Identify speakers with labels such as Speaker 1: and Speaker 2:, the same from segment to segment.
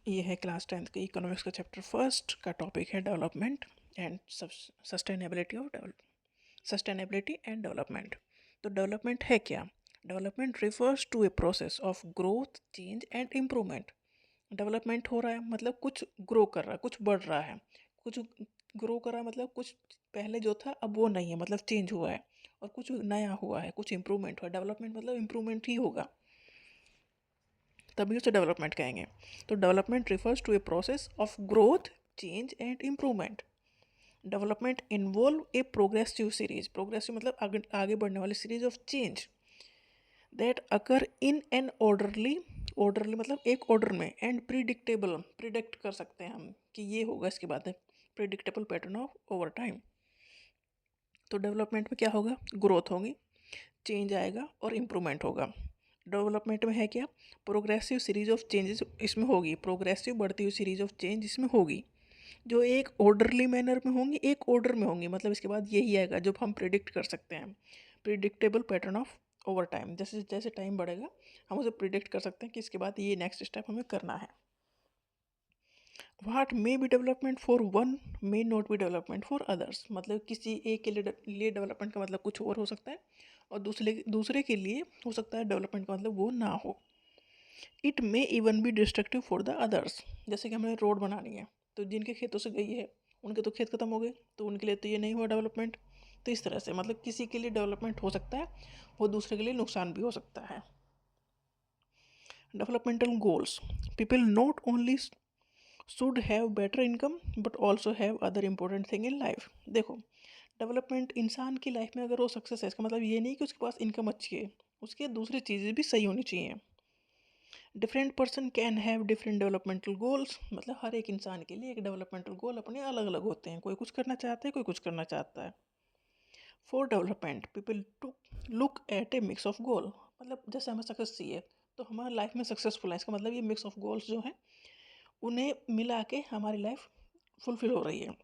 Speaker 1: ये है class 10th के इकोनॉमिक्स का चैप्टर फर्स्ट का टॉपिक है development and sustainability and development. तो डेवलपमेंट है क्या? Development refers to a process of growth, change and improvement. Development हो रहा है मतलब कुछ ग्रो कर रहा है, कुछ बढ़ रहा है। कुछ ग्रो कर रहा है मतलब कुछ पहले जो था अब वो नहीं है, मतलब चेंज हुआ है। और कुछ नया हुआ है, कुछ इम्प्रूवमेंट हुआ है। डेवलपमेंट मतलब इम्प्रूवमेंट ही होगा, तभी उसे डेवलपमेंट कहेंगे। तो development refers to a process of growth, change and improvement. Development involve a progressive series, progressive मतलब आगे बढ़ने वाली series of change that occur in an orderly, orderly मतलब एक ऑर्डर में, एंड प्रिडिक्टेबल, प्रिडिक्ट कर सकते हैं हम कि ये होगा इसके बाद, predictable pattern of over time. तो डेवलपमेंट में क्या होगा? ग्रोथ होगी, चेंज आएगा और इम्प्रूवमेंट होगा। डेवलपमेंट में है क्या? प्रोग्रेसिव सीरीज ऑफ चेंजेस इसमें होगी, प्रोग्रेसिव बढ़ती हुई सीरीज ऑफ चेंज इसमें होगी, जो एक ऑर्डरली मैनर में होंगी, एक ऑर्डर में होंगी। मतलब इसके बाद यही आएगा जो हम प्रिडिक्ट कर सकते हैं, predictable pattern of over time. जैसे जैसे टाइम बढ़ेगा हम उसे प्रिडिक्ट कर सकते हैं कि इसके बाद ये नेक्स्ट स्टेप हमें करना है। What may be development for one may not be development for others. मतलब किसी एक के लिए डेवलपमेंट का मतलब कुछ और हो सकता है, और दूसरे के लिए हो सकता है डेवलपमेंट का मतलब वो ना हो। It may even be destructive for the others. जैसे कि हमें रोड बनानी है, तो जिनके खेतों से गई है उनके तो खेत खत्म हो गए, तो उनके लिए तो ये नहीं हुआ डेवलपमेंट। तो इस तरह से मतलब किसी के लिए डेवलपमेंट हो सकता है, वो दूसरे के लिए नुकसान भी हो सकता है। Developmental goals, people not only should have better income but also have other important thing in life. देखो, डेवलपमेंट इंसान की लाइफ में अगर वो सक्सेस है, इसका मतलब ये नहीं कि उसके पास इनकम अच्छी है, उसके दूसरी चीज़ें भी सही होनी चाहिए। Different person can have different developmental goals, मतलब हर एक इंसान के लिए एक डेवलपमेंटल गोल अपने अलग अलग होते हैं। कोई कुछ करना चाहता है, कोई कुछ करना चाहता है। For development people to look at a mix of goal, मतलब जैसे हमें सक्सेस चाहिए तो हमारी लाइफ में सक्सेसफुल है, इसका मतलब ये मिक्स ऑफ गोल्स जो हैं उन्हें मिला के हमारी लाइफ फुलफिल हो रही है।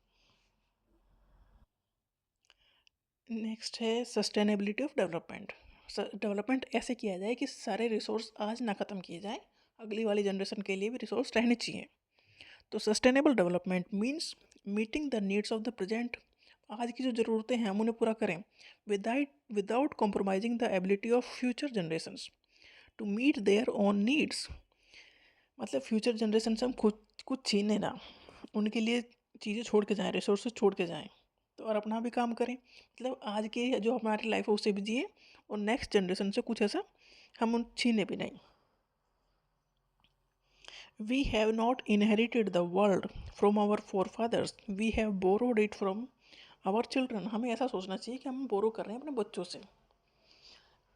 Speaker 1: नेक्स्ट है सस्टेनेबिलिटी ऑफ डेवलपमेंट। डेवलपमेंट ऐसे किया जाए कि सारे रिसोर्स आज ना ख़त्म किए जाएं, अगली वाली जनरेशन के लिए भी रिसोर्स रहने चाहिए। तो sustainable development means meeting the needs of the present. आज की जो ज़रूरतें हैं हम उन्हें पूरा करें without compromising the ability of future generations to meet their own needs. मतलब फ्यूचर जनरेशन से हम खुद कुछ छीने ना, उनके लिए चीज़ें छोड़ के जाएं, रिसोर्सेज छोड़ के जाएं, तो और अपना भी काम करें। मतलब आज के जो हमारी लाइफ है उसे भी जिए, और नेक्स्ट जनरेशन से कुछ ऐसा हम उन छीने भी नहीं। We have not inherited the world from our forefathers, we have borrowed it from our children। हमें ऐसा सोचना चाहिए कि हम बोरो कर रहे हैं अपने बच्चों से,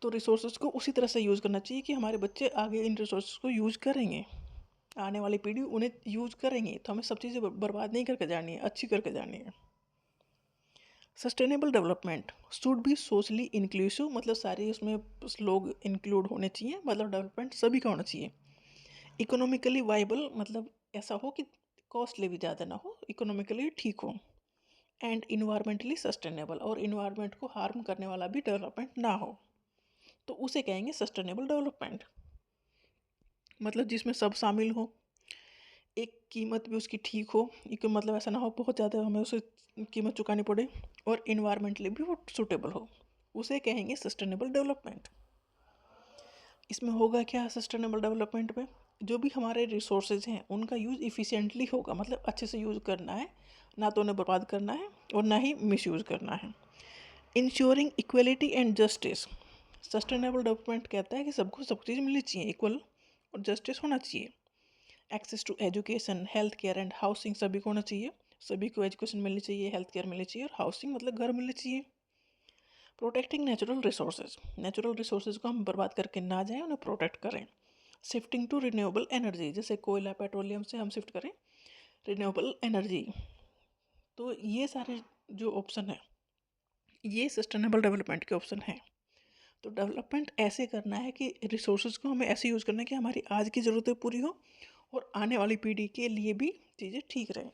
Speaker 1: तो रिसोर्सेज को उसी तरह से यूज़ करना चाहिए कि हमारे बच्चे आगे इन रिसोर्सेज को यूज़ करेंगे, आने वाली पीढ़ी उन्हें यूज़ करेंगे। तो हमें सब चीज़ें बर्बाद नहीं करके जानी है, अच्छी करके जानी है। Sustainable development should be socially inclusive, मतलब सारे उसमें लोग इंक्लूड होने चाहिए, मतलब डेवलपमेंट सभी का होना चाहिए। इकोनॉमिकली वाइबल, मतलब ऐसा हो कि कॉस्टली भी ज़्यादा ना हो, इकोनॉमिकली ठीक हो। एंड इन्वायरमेंटली सस्टेनेबल, और इन्वायरमेंट को हार्म करने वाला भी डेवलपमेंट ना हो, तो उसे कहेंगे सस्टेनेबल डेवलपमेंट। मतलब जिसमें सब शामिल हो, एक कीमत भी उसकी ठीक हो, एक मतलब ऐसा ना हो बहुत ज़्यादा हमें उसे कीमत चुकानी पड़े, और इन्वायरमेंटली भी वो सूटेबल हो, उसे कहेंगे सस्टेनेबल डेवलपमेंट। इसमें होगा क्या सस्टेनेबल डेवलपमेंट में? जो भी हमारे रिसोर्सेज हैं उनका यूज़ इफ़िशिएंटली होगा, मतलब अच्छे से यूज़ करना है, ना तो उन्हें बर्बाद करना है और ना ही मिसयूज़ करना है। Ensuring equality and justice, sustainable development कहता है कि सबको सब चीज़ मिलनी चाहिए, इक्वल और जस्टिस होना चाहिए। Access to education, health care and housing सभी को होना चाहिए, सभी को एजुकेशन मिलनी चाहिए, हेल्थ केयर मिलनी चाहिए, और हाउसिंग मतलब घर मिलनी चाहिए। Protecting natural resources, natural resources को हम बर्बाद करके ना जाएं, उन्हें प्रोटेक्ट करें। शिफ्टिंग टू रिन्यूएबल एनर्जी, जैसे कोयला पेट्रोलियम से हम शिफ्ट करें रिन्यूएबल एनर्जी। तो ये सारे जो ऑप्शन है ये सस्टेनेबल डेवलपमेंट के ऑप्शन हैं। तो डेवलपमेंट ऐसे करना है कि रिसोर्सेज को हमें ऐसे यूज़ करना है कि हमारी आज की ज़रूरतें पूरी हो और आने वाली पीढ़ी के लिए भी चीज़ें ठीक रहें,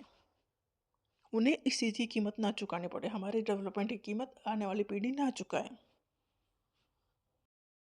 Speaker 1: उन्हें इस चीज़ की कीमत ना चुकानी पड़े, हमारी डेवलपमेंट की कीमत आने वाली पीढ़ी ना चुकाए।